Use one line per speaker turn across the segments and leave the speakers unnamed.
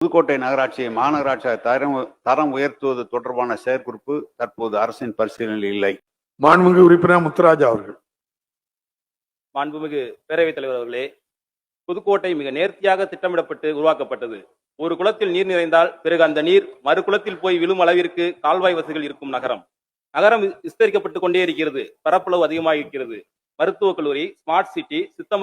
புதுக்கோட்டை நகராட்சியை மாநகராட்சியாக தரம் உயர்த்துவது தொடர்பான செயற்குறிப்பு தற்போது அரசின் பரிசீலனையில் இல்லை.
மாண்புமிகு உறுப்பினர் முத்துராஜா அவர்கள்.
மாண்புமிகு பேரவைத் தலைவர் அவர்களே, புதுக்கோட்டை மிக நேர்த்தியாக திட்டமிடப்பட்டு உருவாக்கப்பட்டது. ஒரு குளத்தில் நீர் நிறைந்தால் பிறகு அந்த நீர் மறு குளத்தில் போய் விழும் அளவிற்கு கால்வாய் வசதிகள் இருக்கும் நகரம். நகரம் விஸ்தரிக்கப்பட்டுக் கொண்டே இருக்கிறது. பரப்பளவு அதிகமாக இருக்கிறது. மருத்துவக் கல்லூரி, ஸ்மார்ட் சிட்டி, சித்த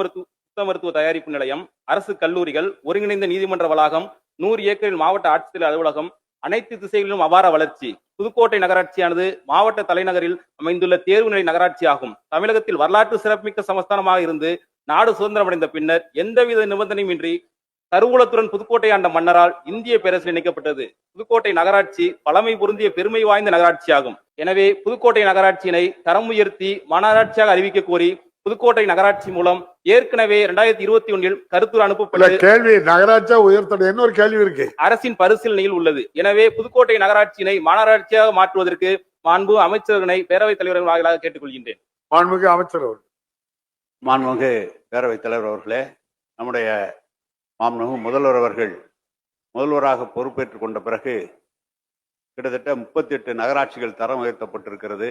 மருத்துவ தயாரிப்பு நிலையம், அரசு கல்லூரிகள், ஒருங்கிணைந்த நீதிமன்ற வளாகம், 100 ஏக்கரில் மாவட்ட ஆட்சித்தலைவர் அலுவலகம், அனைத்து திசைகளிலும் அபார வளர்ச்சி. புதுக்கோட்டை நகராட்சியானது மாவட்ட தலைநகரில் அமைந்துள்ள தேர்வு நிலை நகராட்சி ஆகும். தமிழகத்தில் வரலாற்று சிறப்புமிக்க சமஸ்தானமாக இருந்து நாடு சுதந்திரமடைந்த பின்னர் எந்தவித நிபந்தனையும் இன்றி கருவூலத்துடன் புதுக்கோட்டை ஆண்ட மன்னரால் இந்திய பேரரசில் இணைக்கப்பட்டது. புதுக்கோட்டை நகராட்சி பழமை பொருந்திய பெருமை வாய்ந்த நகராட்சி ஆகும். எனவே புதுக்கோட்டை நகராட்சியினை தரம் உயர்த்தி மாநகராட்சியாக அறிவிக்க கோரி புதுக்கோட்டை நகராட்சி மூலம் ஏற்கனவே 2021 கருத்துரு அனுப்பப்பட்ட
கேள்வி நகராட்சியா உயர்த்தணும் என்ன ஒரு கேள்வி இருக்கு,
அரசின் பரிசீலனையில் உள்ளது. எனவே புதுக்கோட்டை நகராட்சியினை மாநகராட்சியாக மாற்றுவதற்கு மாண்பு அமைச்சர்களை பேரவைத் தலைவர்கள் வாயிலாக கேட்டுக்கொள்கின்றேன்.
மாண்புமிகு அமைச்சர் அவர்கள்.
மாண்புமிகு பேரவைத் தலைவர் அவர்களே, நம்முடைய மாண்புமிகு முதல்வர் அவர்கள் முதல்வராக பொறுப்பேற்றுக் கொண்ட பிறகு கிட்டத்தட்ட 38 நகராட்சிகள் தரம் உயர்த்தப்பட்டிருக்கிறது.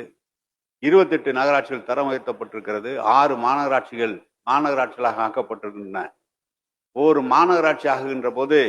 28 நகராட்சிகள் தரம் உயர்த்தப்பட்டிருக்கிறது. 6 மாநகராட்சிகள் மாநகராட்சிகளாக ஆக்கப்பட்டிருக்கின்றன. ஒரு மாநகராட்சி ஆகுகின்ற போது